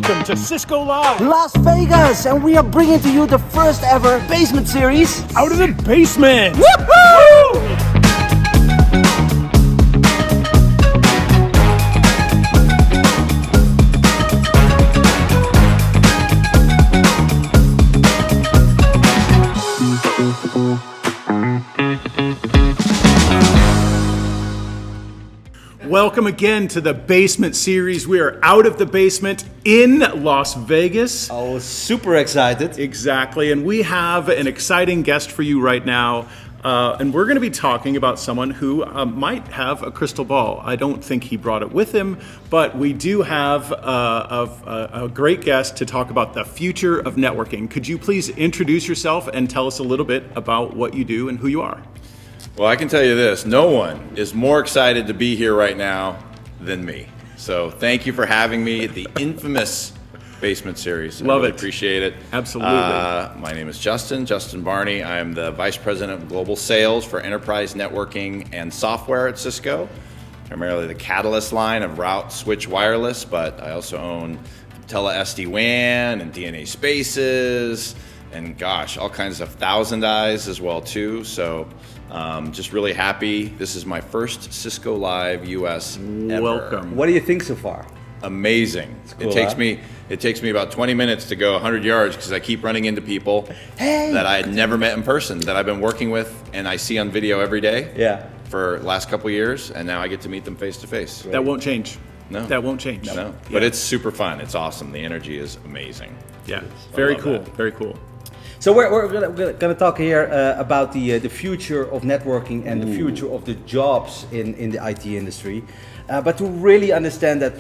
Welcome to Cisco Live, Las Vegas, and we are bringing to you the first ever basement series. out of the basement. Woohoo! Welcome again to the basement series. We are out of the basement in Las Vegas. I was super excited. Exactly, and we have an exciting guest for you right now. And we're going to be talking about someone who might have a crystal ball. I don't think he brought it with him, but we do have a great guest to talk about the future of networking. Could you please introduce yourself and tell us a little bit about what you do and who you are? Well, I can tell you this, no one is more excited to be here right now than me. So thank you for having me at the infamous basement series. Love I really it. Appreciate it. Absolutely. My name is Justin Barney. I am the Vice President of Global Sales for Enterprise Networking and Software at Cisco, primarily the Catalyst line of route switch wireless, but I also own Tele SD-WAN and DNA Spaces, and gosh, all kinds of Thousand Eyes as well too. So just really happy. This is my first Cisco Live US ever. Welcome. What do you think so far? Amazing. Cool, It takes me about 20 minutes to go 100 yards because I keep running into people that I had never met in person, that I've been working with and I see on video every day Yeah. for the last couple years, and now I get to meet them face to face. That won't change. No. That won't change. No, Yeah. but it's super fun. It's awesome. The energy is amazing. Yeah, very love cool. that. Very cool. So we're going to talk here about the future of networking and the future of the jobs in the IT industry. But to really understand that,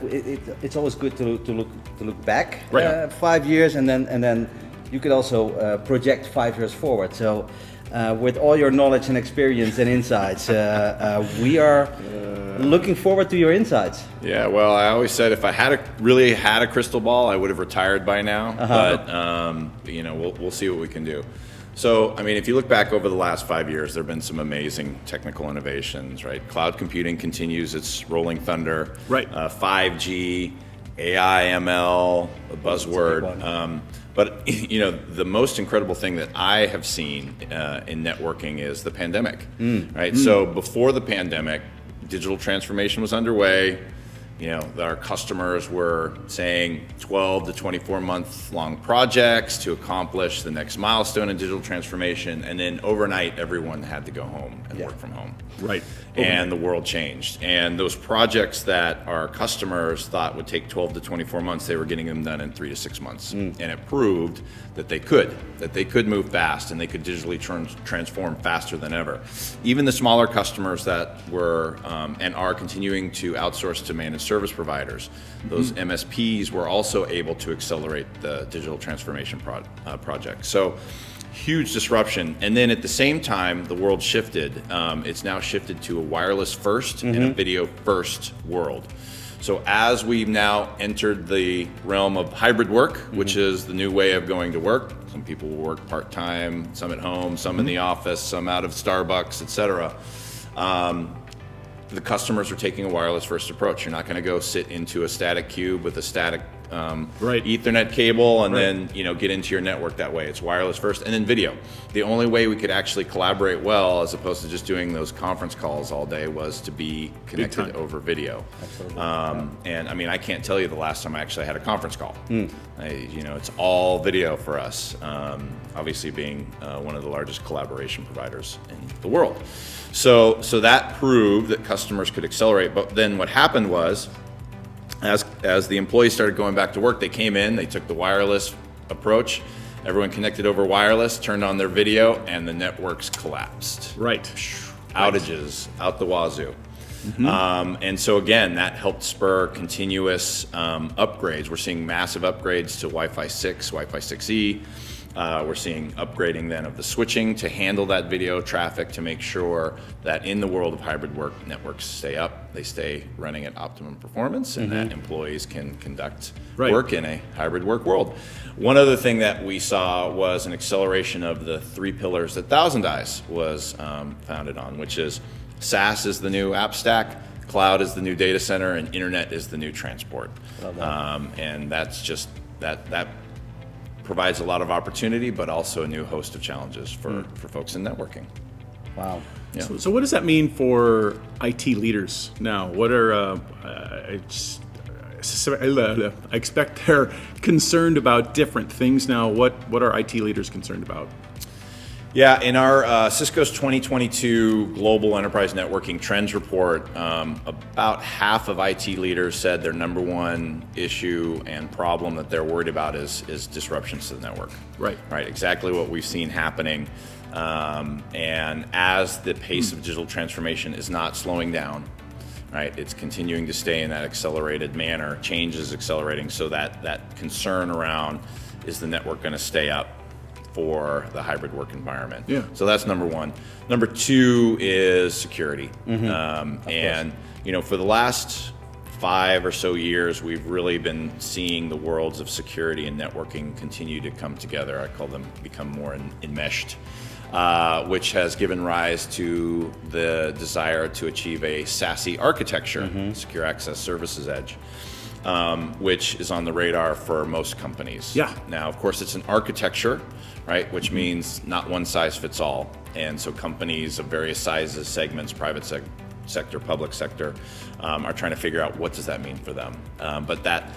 it's always good to look back Right. 5 years, and then you could also project 5 years forward. So with all your knowledge and experience and insights, we are looking forward to your insights. Yeah, well, I always said if I really had a crystal ball, I would have retired by now. But we'll see what we can do. So, I mean, if you look back over the last 5 years, there have been some amazing technical innovations, right? Cloud computing continues its rolling thunder. Right. 5G, AI, ML, a buzzword. But the most incredible thing that I have seen in networking is the pandemic, right? So before the pandemic, digital transformation was underway. Our customers were saying 12 to 24 month long projects to accomplish the next milestone in digital transformation, and then overnight everyone had to go home and work from home. Right. And the world changed. And those projects that our customers thought would take 12 to 24 months, they were getting them done in 3 to 6 months. And it proved that they could move fast and they could digitally transform faster than ever. Even the smaller customers that were and are continuing to outsource to managed service providers, those MSPs were also able to accelerate the digital transformation project. So huge disruption. And then at the same time, the world shifted. It's now shifted to a wireless first and a video first world. So as we've now entered the realm of hybrid work, which is the new way of going to work, some people will work part-time, some at home, some in the office, some out of Starbucks, etc. The customers are taking a wireless first approach. You're not going to go sit into a static cube with a static Ethernet cable and then get into your network that way. It's wireless first, and then video. The only way we could actually collaborate well, as opposed to just doing those conference calls all day, was to be connected over video. Absolutely. And I mean, I can't tell you the last time I actually had a conference call. It's all video for us. Obviously, being one of the largest collaboration providers in the world. So that proved that customers could accelerate. But then what happened was, as the employees started going back to work, they came in, they took the wireless approach, everyone connected over wireless, turned on their video, and the networks collapsed. Right. Outages out the wazoo. And so again, that helped spur continuous upgrades. We're seeing massive upgrades to Wi-Fi 6, Wi-Fi 6E. We're seeing upgrading then of the switching to handle that video traffic, to make sure that in the world of hybrid work, networks stay up, they stay running at optimum performance, and that employees can conduct work in a hybrid work world. One other thing that we saw was an acceleration of the 3 pillars that Thousand Eyes was founded on, which is SaaS is the new app stack, Cloud is the new data center, and internet is the new transport. And that's just that provides a lot of opportunity, but also a new host of challenges for folks in networking. Wow. Yeah. So what does that mean for IT leaders now? What are I expect they're concerned about different things now. What are IT leaders concerned about? Yeah, in our Cisco's 2022 Global Enterprise Networking Trends Report, about half of IT leaders said their number one issue and problem that they're worried about is disruptions to the network. Right. Right, exactly what we've seen happening. And as the pace of digital transformation is not slowing down, right, it's continuing to stay in that accelerated manner, change is accelerating, so that concern around, is the network going to stay up for the hybrid work environment? Yeah. So that's number one. Number two is security. And for the last 5 or so years, we've really been seeing the worlds of security and networking continue to come together. I call them become more enmeshed, which has given rise to the desire to achieve a SASE architecture, Secure Access Services Edge, which is on the radar for most companies. Yeah. Now, of course, it's an architecture, right, which means not one size fits all. And so companies of various sizes, segments, private sector, public sector, are trying to figure out what does that mean for them. But that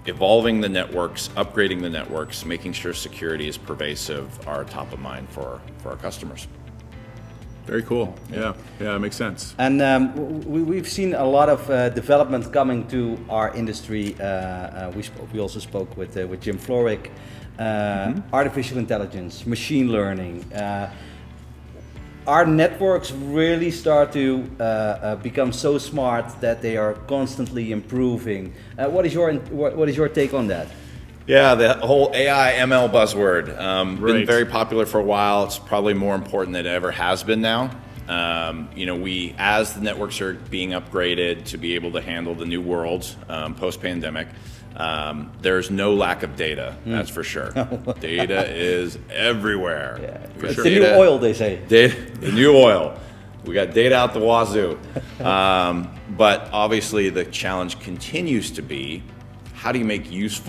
evolving the networks, upgrading the networks, making sure security is pervasive are top of mind for our customers. Very cool. Yeah, it makes sense. And we've seen a lot of development coming to our industry. We also spoke with Jim Florrick. Artificial intelligence, machine learning. Our networks really start to become so smart that they are constantly improving. What is your take on that? Yeah, the whole AI ML buzzword, been Right. very popular for a while. It's probably more important than it ever has been now. We, as the networks are being upgraded to be able to handle the new world post-pandemic, there's no lack of data, that's for sure. Data is everywhere. Yeah. It's the new oil, they say. Data, the new oil. We got data out the wazoo. But obviously the challenge continues to be, how do you make use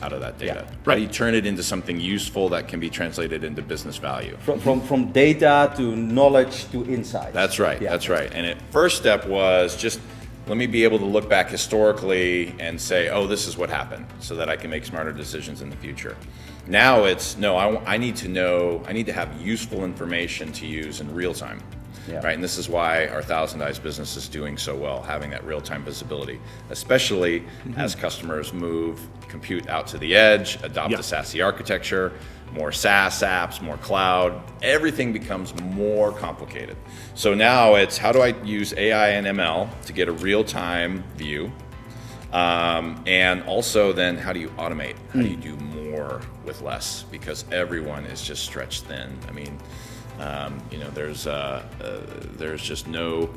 out of that data? Yeah. How do you turn it into something useful that can be translated into business value? From data to knowledge to insight. That's right, Yeah. that's right. And the first step was just, let me be able to look back historically and say, oh, this is what happened, so that I can make smarter decisions in the future. Now it's, no, I need to have useful information to use in real time. Yeah. Right, and this is why our Thousand Eyes business is doing so well, having that real-time visibility, especially as customers move compute out to the edge, adopt the SASE architecture, more SaaS apps, more cloud, everything becomes more complicated. So now it's, how do I use AI and ML to get a real-time view? And also then, how do you automate? How do you do more with less? Because everyone is just stretched thin. I mean, there's just no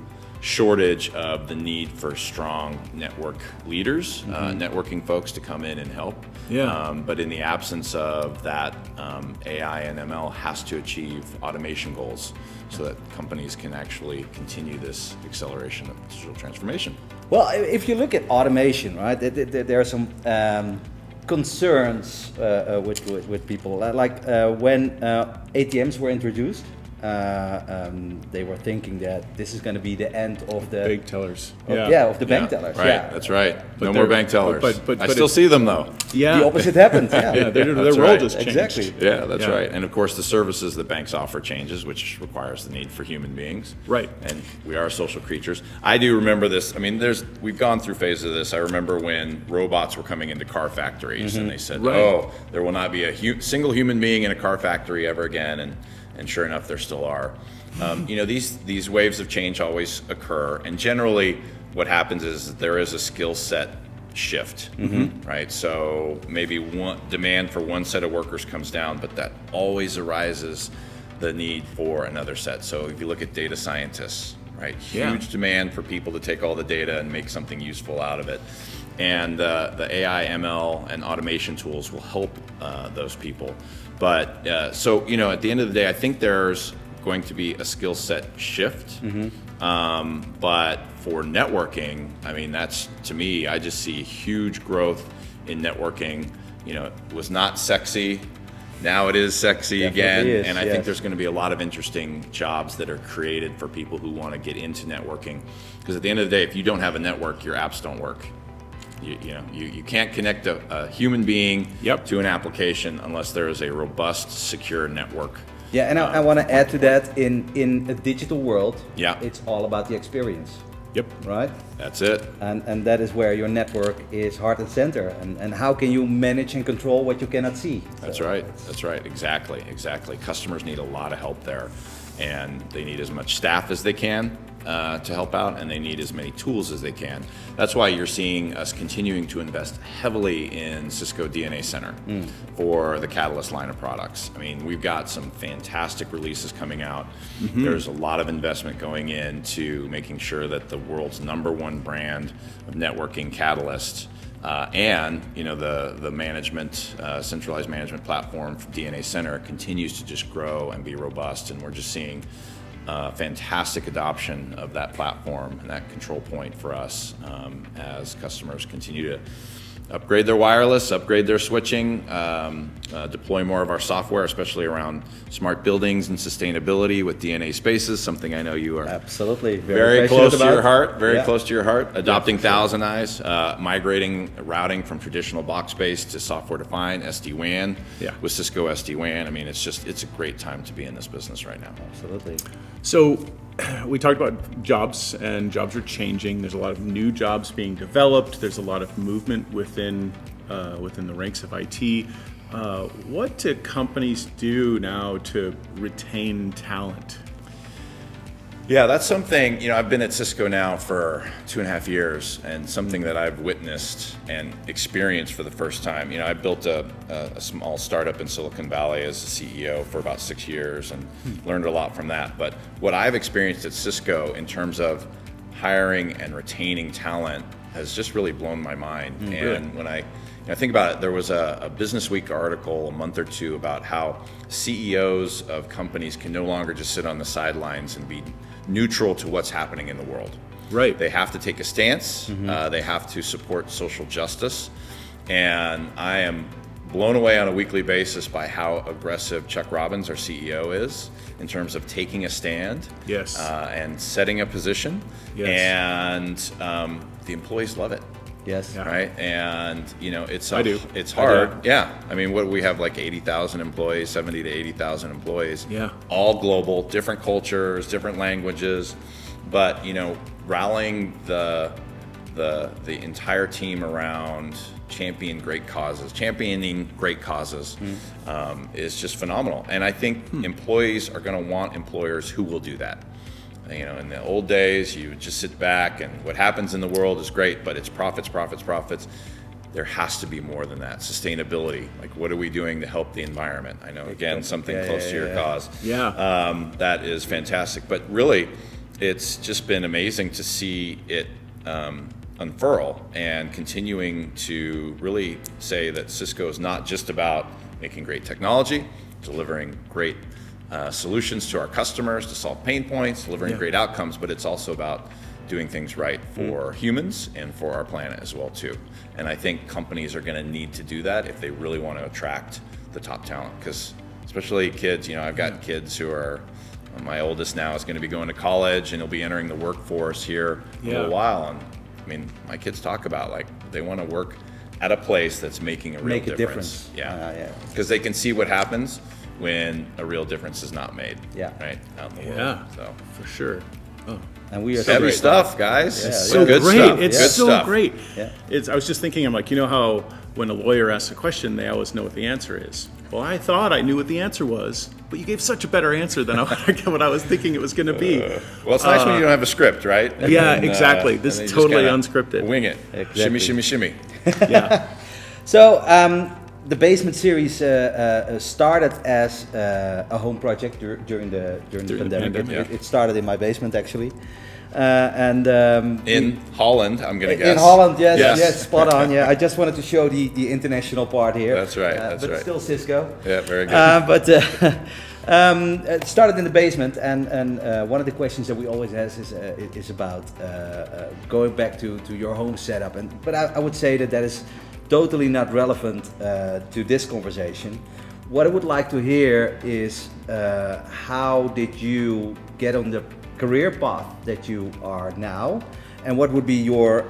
shortage of the need for strong network leaders, networking folks to come in and help. Yeah. But in the absence of that, AI and ML has to achieve automation goals so that companies can actually continue this acceleration of digital transformation. Well, if you look at automation, right, there are some concerns with people. Like when ATMs were introduced, they were thinking that this is going to be the end of the Big tellers. of the bank tellers. Right, Yeah, that's right. But No they're- more bank tellers. but I still see them though. Yeah. The opposite happened. Yeah, Yeah, their That's role right. just changed. Exactly. Yeah, that's Yeah. right. And of course, the services that banks offer changes, which requires the need for human beings. Right. And we are social creatures. I do remember this. I mean, we've gone through phases of this. I remember when robots were coming into car factories, and they said, Right. "Oh, there will not be a single human being in a car factory ever again." And sure enough, there still are. These waves of change always occur, and generally, what happens is that there is a skill set shift, right? So maybe one demand for one set of workers comes down, but that always arises the need for another set. So if you look at data scientists, right, huge demand for people to take all the data and make something useful out of it. And the AI, ML, and automation tools will help those people. But so, at the end of the day, I think there's going to be a skill set shift, But for networking, I mean, that's, to me, I just see huge growth in networking. You know, it was not sexy. Now it is sexy again. Is, and I yes. think there's going to be a lot of interesting jobs that are created for people who want to get into networking. Because at the end of the day, if you don't have a network, your apps don't work. You can't connect a human being to an application unless there is a robust, secure network. Yeah, and I want to add to that, in a digital world, it's all about the experience. Yep. Right? That's it. And that is where your network is heart and center. And how can you manage and control what you cannot see? That's right. That's right. Exactly. Customers need a lot of help there. And they need as much staff as they can to help out, and they need as many tools as they can. That's why you're seeing us continuing to invest heavily in Cisco DNA Center for the Catalyst line of products. I mean, we've got some fantastic releases coming out. There's a lot of investment going into making sure that the world's #1 brand of networking, Catalyst, and the management, centralized management platform for DNA Center continues to just grow and be robust, and we're just seeing fantastic adoption of that platform and that control point for us as customers continue to upgrade their wireless, upgrade their switching, deploy more of our software, especially around smart buildings and sustainability with DNA Spaces, something I know you are absolutely very close to your heart, close to your heart. Adopting Thousand Eyes, migrating routing from traditional box-based to software-defined SD-WAN with Cisco SD-WAN. I mean, it's a great time to be in this business right now. Absolutely. So we talked about jobs, and jobs are changing. There's a lot of new jobs being developed. There's a lot of movement within the ranks of IT. What do companies do now to retain talent? Yeah, that's something, I've been at Cisco now for 2.5 years, and something that I've witnessed and experienced for the first time. I built a small startup in Silicon Valley as a CEO for about 6 years and learned a lot from that. But what I've experienced at Cisco in terms of hiring and retaining talent has just really blown my mind. And when I think about it, there was a Business Week article a month or two about how CEOs of companies can no longer just sit on the sidelines and be neutral to what's happening in the world. Right. They have to take a stance. They have to support social justice. And I am blown away on a weekly basis by how aggressive Chuck Robbins, our CEO, is in terms of taking a stand and setting a position. And the employees love it. Yes. Right. And it's I do. It's hard. Yeah. I mean, what we have, like 80,000 employees, 70 to 80,000 employees. Yeah. All global, different cultures, different languages, but rallying the entire team around championing great causes is just phenomenal. And I think employees are going to want employers who will do that. In the old days, you would just sit back and what happens in the world is great, but it's profits. There has to be more than that. Sustainability, like what are we doing to help the environment? I know, again, something close to your cause. Yeah. That is fantastic. But really, it's just been amazing to see it unfurl and continuing to really say that Cisco is not just about making great technology, delivering great solutions to our customers to solve pain points, delivering great outcomes, but it's also about doing things right for humans and for our planet as well too. And I think companies are going to need to do that if they really want to attract the top talent, because especially kids, I've got kids who are, my oldest now is going to be going to college and he'll be entering the workforce here in a little while. And I mean, my kids talk about like they want to work at a place that's making a real difference. Yeah. Because they can see what happens when a real difference is not made. Right out in the world. So for sure. And we are heavy stuff, guys. It's so good great. stuff. It's Good so stuff. great. Yeah. I was just thinking, I'm like, how when a lawyer asks a question, they always know what the answer is. Well, I thought I knew what the answer was, but you gave such a better answer than what I was thinking it was going to be. Well, it's nice when you don't have a script, right? Yeah, exactly. This is totally unscripted. Wing it. Exactly. Shimmy. Yeah. So the Basement series started as a home project during the pandemic. It started in my basement actually. In Holland, I'm going to guess. In Holland, yes, spot on. Yeah, I just wanted to show the international part here. That's right. But still Cisco. Yeah, very good. It started in the basement, and one of the questions that we always ask is about going back to your home setup. But I would say that is totally not relevant to this conversation. What I would like to hear is how did you get on the career path that you are now, and what would be your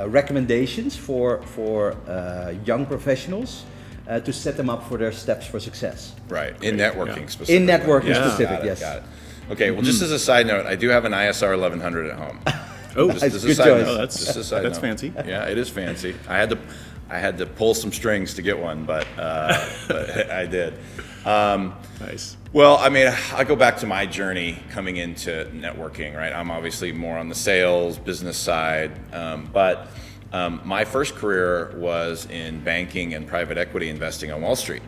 recommendations for young professionals to set them up for their steps for success? Right, in networking specifically. In networking Yeah. specific, yes. Got it. Okay, well, just as a side note, I do have an ISR 1100 at home. Oh, Just Nice, as a good side choice. note. Oh, that's- Just a side that's note. fancy. Yeah, it is fancy. I had to pull some strings to get one, but I did. Nice. Well, I mean, I go back to my journey coming into networking, right? I'm obviously more on the sales, business side, but my first career was in banking and private equity investing on Wall Street.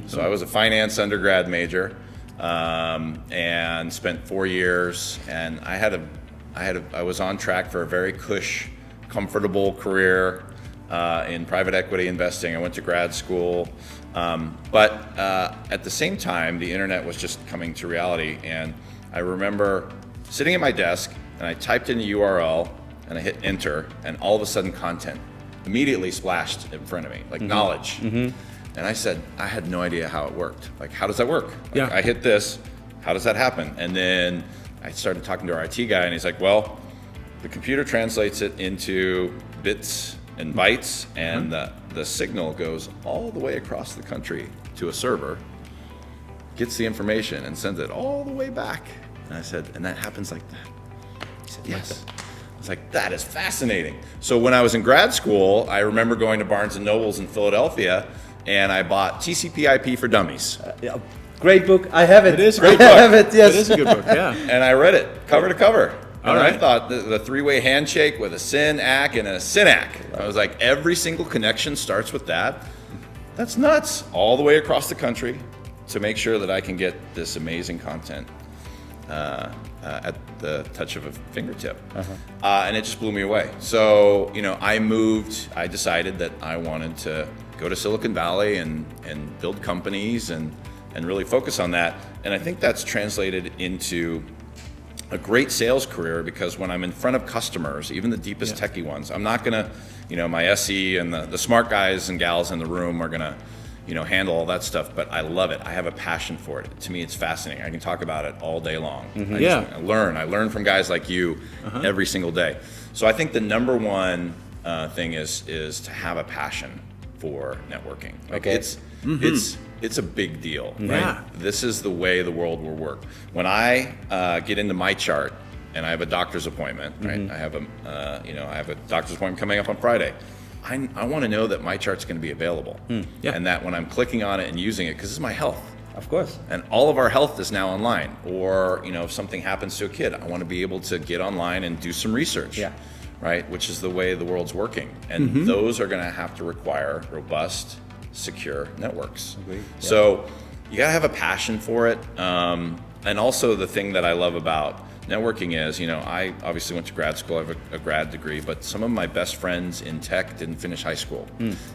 So I was a finance undergrad major and spent 4 years, and I was on track for a very comfortable career in private equity investing. I went to grad school. But at the same time, the internet was just coming to reality, and I remember sitting at my desk and I typed in a URL and I hit enter, and all of a sudden content immediately splashed in front of me, like knowledge. And I said, I had no idea how it worked. Like, how does that work? Like, Yeah. I hit this, how does that happen? And then I started talking to our IT guy, and he's like, well, the computer translates it into bits and bytes, and the signal goes all the way across the country to a server, gets the information, and sends it all the way back. And I said, and that happens like that? He said, yes. I was like, that is fascinating. So when I was in grad school, I remember going to Barnes and Nobles in Philadelphia, and I bought TCP/IP for Dummies. Yeah, great book. I have it. It is a I great book. have it. Yes. It is a good book, yeah. And I read it cover to cover. And All right. I thought the three-way handshake with a SYN, ACK, and a SYNAC. I was like, every single connection starts with that. That's nuts. All the way across the country to make sure that I can get this amazing content at the touch of a fingertip. And it just blew me away. So, I decided that I wanted to go to Silicon Valley and build companies and really focus on that. And I think that's translated into a great sales career, because when I'm in front of customers, even the deepest techie ones, I'm not gonna, my SE and the smart guys and gals in the room are gonna, handle all that stuff, but I love it. I have a passion for it. To me, it's fascinating. I can talk about it all day long. I learn from guys like you every single day. So I think the number one thing is to have a passion for networking. Like it's a big deal, right? Yeah. This is the way the world will work. When I get into my chart and I have a doctor's appointment, right? I have a doctor's appointment coming up on Friday. I want to know that my chart's going to be available, Yeah. and that when I'm clicking on it and using it, because this is my health, Of course. and all of our health is now online. Or if something happens to a kid, I want to be able to get online and do some research. Yeah. Right, which is the way the world's working, and those are going to have to require robust, secure networks. Agreed. So you got to have a passion for it, and also the thing that I love about networking is, I obviously went to grad school. I have a grad degree, but some of my best friends in tech didn't finish high school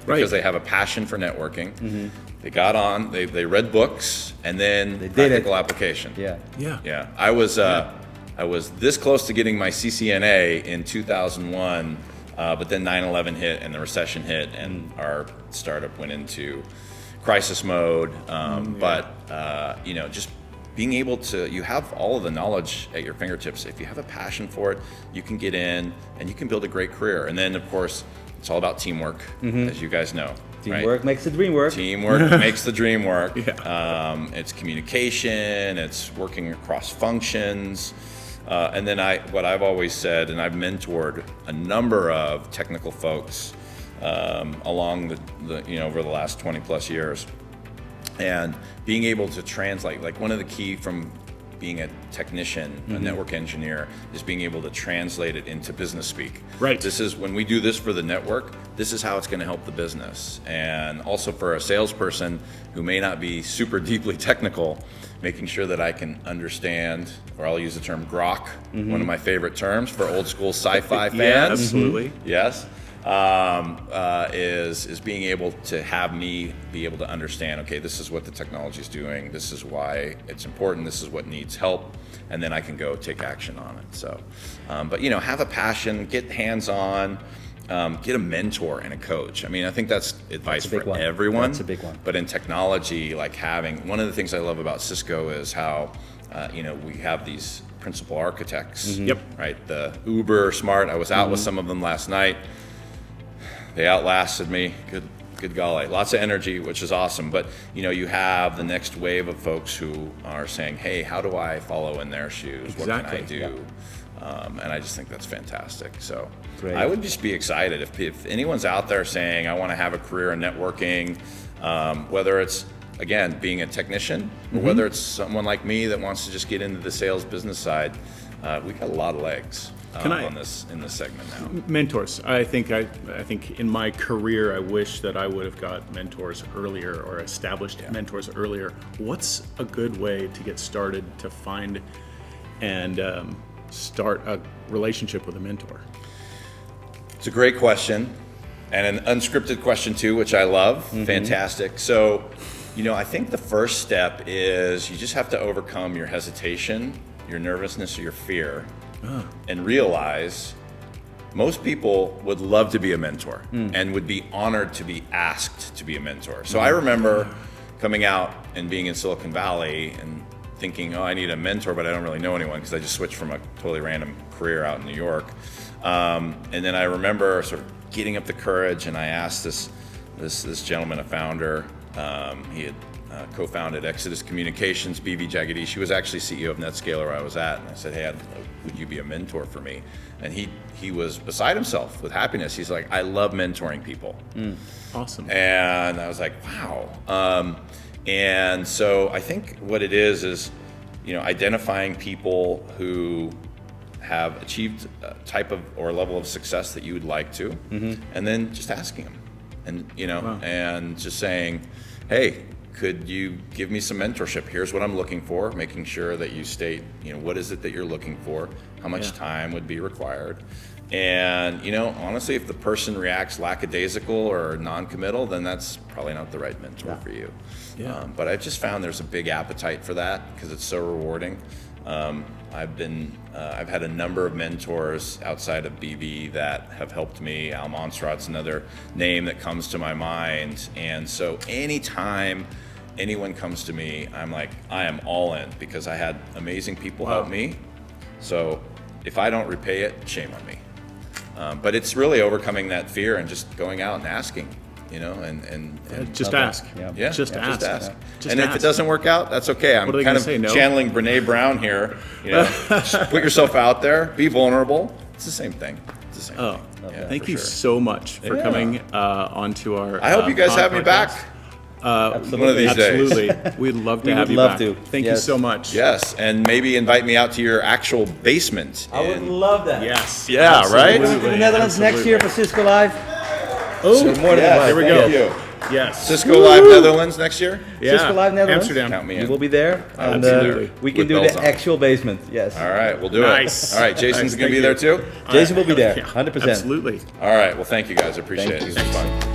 because they have a passion for networking. They got on, they read books, and then They did practical it. application. Yeah. Yeah. Yeah, I was this close to getting my CCNA in 2001, but then 9/11 hit and the recession hit, and our startup went into crisis mode. But just being able to, you have all of the knowledge at your fingertips. If you have a passion for it, you can get in and you can build a great career. And then, of course, it's all about teamwork, as you guys know. Teamwork makes the dream work. Teamwork makes the dream work. Yeah. It's communication. It's working across functions. And then what I've always said, and I've mentored a number of technical folks along the over the last 20 plus years, and being able to translate, like one of the key from being a technician, a network engineer, is being able to translate it into business speak. Right. This is when we do this for the network, this is how it's going to help the business. And also for a salesperson who may not be super deeply technical, making sure that I can understand, or I'll use the term grok, one of my favorite terms for old school sci-fi fans. Yeah, absolutely. Yes. is being able to have me be able to understand, okay, this is what the technology is doing, this is why it's important, this is what needs help, and then I can go take action on it. So, but have a passion, get hands-on, get a mentor and a coach. I mean, I think that's advice for everyone. That's a big one. But in technology, like one of the things I love about Cisco is how, we have these principal architects. Yep. Right. The uber smart. I was out with some of them last night. They outlasted me. Good golly. Lots of energy, which is awesome. But you have the next wave of folks who are saying, hey, how do I follow in their shoes? Exactly. What can I do? Yeah. And I just think that's fantastic. So Great. I would just be excited if anyone's out there saying, I want to have a career in networking, whether it's, again, being a technician, or whether it's someone like me that wants to just get into the sales business side, we got a lot of legs in this segment now. Mentors. I think in my career, I wish that I would have got mentors earlier or established mentors earlier. What's a good way to get started to find and start a relationship with a mentor? It's a great question, and an unscripted question too, which I love. Fantastic. So, I think the first step is you just have to overcome your hesitation, your nervousness, or your fear, and realize most people would love to be a mentor and would be honored to be asked to be a mentor. So I remember coming out and being in Silicon Valley and thinking, I need a mentor, but I don't really know anyone because I just switched from a totally random career out in New York. And then I remember sort of getting up the courage, and I asked this gentleman, a founder. He had co-founded Exodus Communications, BV Jagadish. He was actually CEO of NetScaler where I was at. And I said, hey, would you be a mentor for me? And he was beside himself with happiness. He's like, I love mentoring people. Awesome. And I was like, wow. And so I think what it is, identifying people who have achieved a type of or level of success that you would like to, and then just asking them. And and just saying, hey, could you give me some mentorship? Here's what I'm looking for, making sure that you state, what is it that you're looking for, how much time would be required. And, honestly, if the person reacts lackadaisical or non-committal, then that's probably not the right mentor for you. Yeah. But I've just found there's a big appetite for that because it's so rewarding. I've had a number of mentors outside of BB that have helped me. Al Monstradt's another name that comes to my mind. And so anytime anyone comes to me, I'm like, I am all in because I had amazing people help me. So if I don't repay it, shame on me. But it's really overcoming that fear and just going out and asking. And just ask. Yeah, Just ask. Just and if ask. it doesn't work out, that's okay. I'm What are they kind gonna of say, no? channeling Brene Brown here. Just put yourself out there, be vulnerable. It's the same thing. It's the same thing. Thank for you sure. so much for coming onto our. I hope you guys have me podcast. back. One of these days. Absolutely. We'd love to We have would you love back. to. Thank you Yes. so much. Yes, and maybe invite me out to your actual basement. I would love that. Yes. Yeah, right? We're going to the Netherlands next year for Cisco Live. Oh, more than Yes, here we thank go. you. Yes. Cisco Live Netherlands next year? Yeah. Cisco Live Netherlands. Amsterdam. Count me You in. will be there. I will And be there. we can With do bells the on. actual basement. Yes. All right, we'll do Nice. it. All right, Jason's Nice, going to be thank there you. too? Jason will be there. Yeah, 100%. Absolutely. All right, well, thank you guys. I appreciate Thank it. you. This was fun.